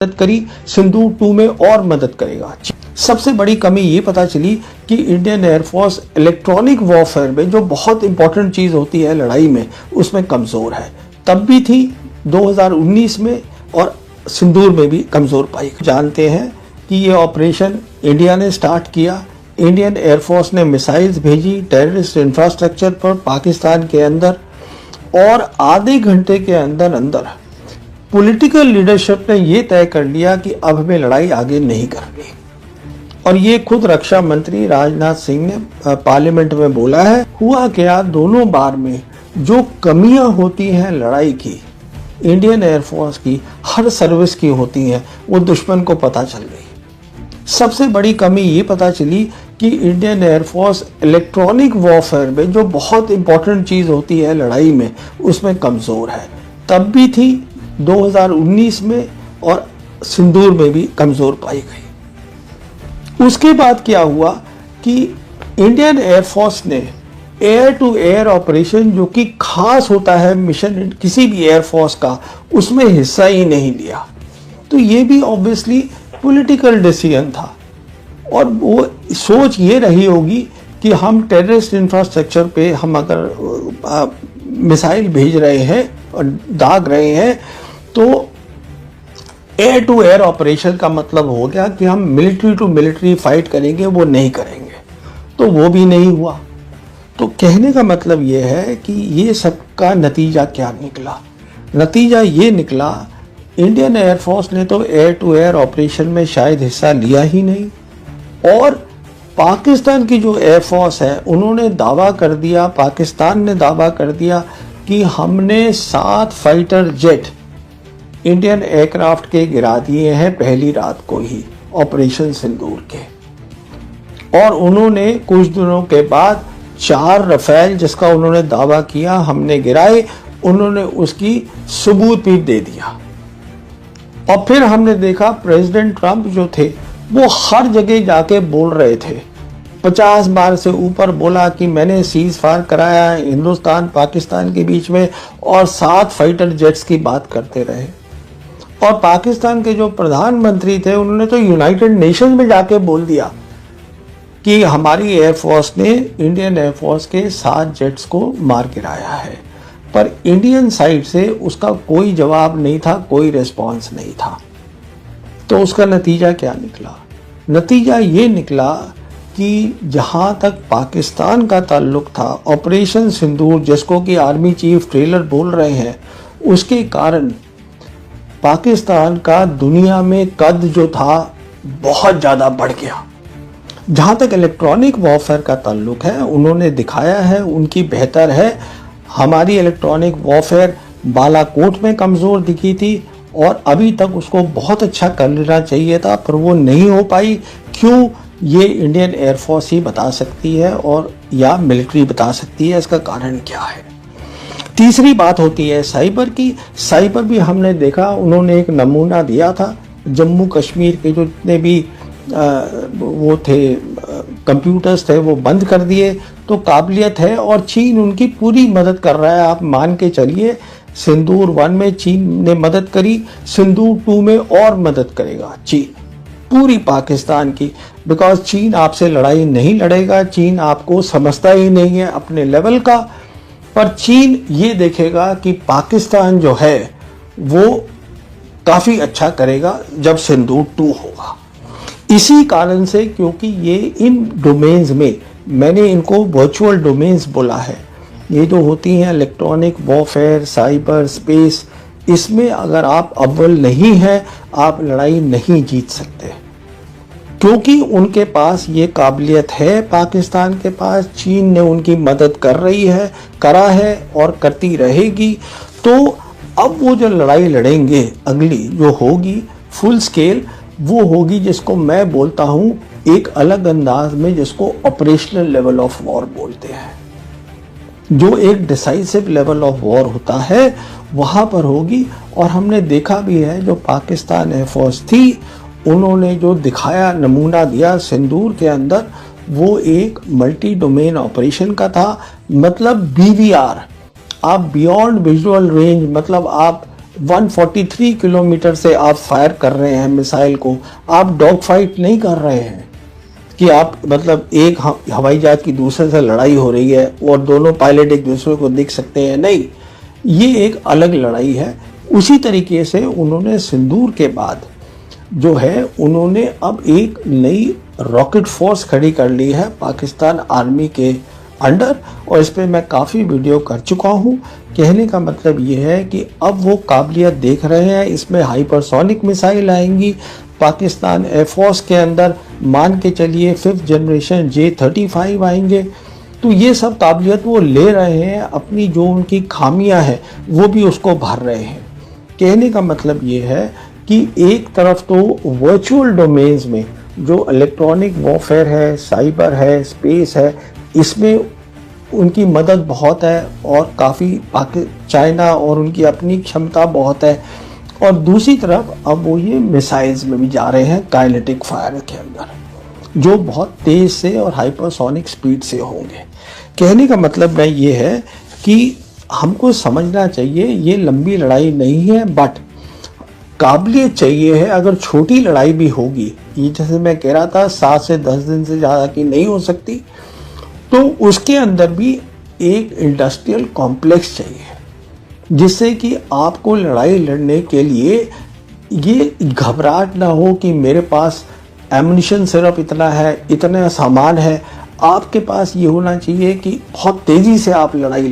मदद करी, सिंदूर 2 में और मदद करेगा। सबसे बड़ी कमी ये पता चली कि इंडियन एयरफोर्स इलेक्ट्रॉनिक वॉरफेयर में जो बहुत इंपॉर्टेंट चीज़ होती है लड़ाई में, उसमें कमज़ोर है। तब भी थी 2019 में और सिंदूर में भी कमज़ोर पाई। जानते हैं कि ये ऑपरेशन इंडिया ने स्टार्ट किया। इंडियन एयरफोर्स ने मिसाइल्स भेजी टेररिस्ट इंफ्रास्ट्रक्चर पर पाकिस्तान के अंदर, और आधे घंटे के अंदर अंदर पॉलिटिकल लीडरशिप ने ये तय कर लिया कि अब हमें लड़ाई आगे नहीं करनी। और ये खुद रक्षा मंत्री राजनाथ सिंह ने पार्लियामेंट में बोला है। हुआ क्या, दोनों बार में जो कमियां होती हैं लड़ाई की, इंडियन एयरफोर्स की हर सर्विस की होती हैं, वो दुश्मन को पता चल गई। सबसे बड़ी कमी ये पता चली कि इंडियन एयरफोर्स इलेक्ट्रॉनिक वॉरफेयर में जो बहुत इंपॉर्टेंट चीज़ होती है लड़ाई में, उसमें कमज़ोर है। तब भी थी 2019 में और सिंदूर में भी कमज़ोर पाई गई। उसके बाद क्या हुआ कि इंडियन एयरफोर्स ने एयर टू एयर ऑपरेशन, जो कि खास होता है मिशन किसी भी एयरफोर्स का, उसमें हिस्सा ही नहीं लिया। तो ये भी ऑब्वियसली पॉलिटिकल डिसीजन था, और वो सोच ये रही होगी कि हम टेररिस्ट इंफ्रास्ट्रक्चर पे हम अगर मिसाइल भेज रहे हैं और दाग रहे हैं, तो एयर टू एयर ऑपरेशन का मतलब हो गया कि हम मिलिट्री टू मिलिट्री फाइट करेंगे, वो नहीं करेंगे। तो वो भी नहीं हुआ। तो कहने का मतलब ये है कि ये सबका नतीजा क्या निकला। नतीजा ये निकला, इंडियन एयरफोर्स ने तो एयर टू एयर ऑपरेशन में शायद हिस्सा लिया ही नहीं, और पाकिस्तान की जो एयरफोर्स है उन्होंने दावा कर दिया, पाकिस्तान ने दावा कर दिया कि हमने 7 फाइटर जेट इंडियन एयरक्राफ्ट के गिरा दिए हैं पहली रात को ही ऑपरेशन सिंदूर के। और उन्होंने कुछ दिनों के बाद 4 रफेल, जिसका उन्होंने दावा किया हमने गिराए, उन्होंने उसकी सबूत भी दे दिया। और फिर हमने देखा प्रेसिडेंट ट्रंप जो थे वो हर जगह जाके बोल रहे थे, 50 बार से ऊपर बोला कि मैंने सीज फायर कराया हिंदुस्तान पाकिस्तान के बीच में, और 7 फाइटर जेट्स की बात करते रहे। और पाकिस्तान के जो प्रधानमंत्री थे उन्होंने तो यूनाइटेड नेशंस में जाके बोल दिया कि हमारी एयरफोर्स ने इंडियन एयरफोर्स के 7 जेट्स को मार गिराया है। पर इंडियन साइड से उसका कोई जवाब नहीं था, कोई रिस्पॉन्स नहीं था। तो उसका नतीजा क्या निकला? नतीजा ये निकला कि जहां तक पाकिस्तान का ताल्लुक था, ऑपरेशन सिंदूर, जिसको कि आर्मी चीफ ट्रेलर बोल रहे हैं, उसके कारण पाकिस्तान का दुनिया में कद जो था बहुत ज़्यादा बढ़ गया। जहाँ तक इलेक्ट्रॉनिक वॉरफेयर का ताल्लुक है, उन्होंने दिखाया है उनकी बेहतर है। हमारी इलेक्ट्रॉनिक वॉरफेयर बालाकोट में कमज़ोर दिखी थी, और अभी तक उसको बहुत अच्छा कर लेना चाहिए था, पर वो नहीं हो पाई। क्यों? ये इंडियन एयरफोर्स ही बता सकती है, और या मिलिट्री बता सकती है इसका कारण क्या है। तीसरी बात होती है साइबर की। साइबर भी हमने देखा, उन्होंने एक नमूना दिया था, जम्मू कश्मीर के जो जितने भी वो थे कंप्यूटर्स थे वो बंद कर दिए। तो काबिलियत है, और चीन उनकी पूरी मदद कर रहा है। आप मान के चलिए, सिंदूर 1 में चीन ने मदद करी, सिंदूर 2 में और मदद करेगा चीन, पूरी पाकिस्तान की। बिकॉज चीन आपसे लड़ाई नहीं लड़ेगा, चीन आपको समझता ही नहीं है अपने लेवल का। पर चीन ये देखेगा कि पाकिस्तान जो है वो काफ़ी अच्छा करेगा जब सिंदूर 2 होगा। इसी कारण से, क्योंकि ये इन डोमेन्स में, मैंने इनको वर्चुअल डोमेन्स बोला है, ये जो होती हैं इलेक्ट्रॉनिक वॉरफेयर, साइबर स्पेस, इसमें अगर आप अव्वल नहीं हैं, आप लड़ाई नहीं जीत सकते। क्योंकि उनके पास ये काबिलियत है, पाकिस्तान के पास, चीन ने उनकी मदद कर रही है, करा है और करती रहेगी। तो अब वो जो लड़ाई लड़ेंगे अगली जो होगी फुल स्केल, वो होगी जिसको मैं बोलता हूँ एक अलग अंदाज में, जिसको ऑपरेशनल लेवल ऑफ वॉर बोलते हैं। जो एक डिसाइसिव लेवल ऑफ वॉर होता है वहाँ पर होगी। और हमने देखा भी है, जो पाकिस्तान एयरफोर्स थी उन्होंने जो दिखाया, नमूना दिया सिंदूर के अंदर, वो एक मल्टी डोमेन ऑपरेशन का था। मतलब BVR, आप बियॉन्ड विजुअल रेंज, मतलब आप 143 किलोमीटर से आप फायर कर रहे हैं मिसाइल को, आप डॉग फाइट नहीं कर रहे हैं कि आप मतलब एक हवाई जहाज की दूसरे से लड़ाई हो रही है और दोनों पायलट एक दूसरे को दिख सकते हैं, नहीं, ये एक अलग लड़ाई है। उसी तरीके से उन्होंने सिंदूर के बाद जो है उन्होंने अब एक नई रॉकेट फोर्स खड़ी कर ली है पाकिस्तान आर्मी के अंडर, और इस पर मैं काफ़ी वीडियो कर चुका हूँ। कहने का मतलब ये है कि अब वो काबिलियत देख रहे हैं, इसमें हाइपरसोनिक मिसाइल आएंगी पाकिस्तान एयरफोर्स के अंदर, मान के चलिए 5th जनरेशन J-35 आएंगे। तो ये सब काबिलियत वो ले रहे हैं, अपनी जो उनकी खामियां हैं वो भी उसको भर रहे हैं। कहने का मतलब ये है कि एक तरफ तो वर्चुअल डोमेन्स में जो इलेक्ट्रॉनिक वॉरफेयर है, साइबर है, स्पेस है, इसमें उनकी मदद बहुत है और काफ़ी चाइना और उनकी अपनी क्षमता बहुत है, और दूसरी तरफ अब वो ये मिसाइल्स में भी जा रहे हैं काइनेटिक फायर के अंदर, जो बहुत तेज़ से और हाइपरसोनिक स्पीड से होंगे। कहने का मतलब मैं ये है कि हमको समझना चाहिए ये लंबी लड़ाई नहीं है, बट काबिलियत चाहिए है। अगर छोटी लड़ाई भी होगी, ये जैसे मैं कह रहा था 7 से 10 दिन से ज़्यादा की नहीं हो सकती, तो उसके अंदर भी एक इंडस्ट्रियल कॉम्प्लेक्स चाहिए, जिससे कि आपको लड़ाई लड़ने के लिए ये घबराहट ना हो कि मेरे पास एमुनिशन सिर्फ इतना है, इतना सामान है। आपके पास ये होना चाहिए कि बहुत तेज़ी से आप लड़ाई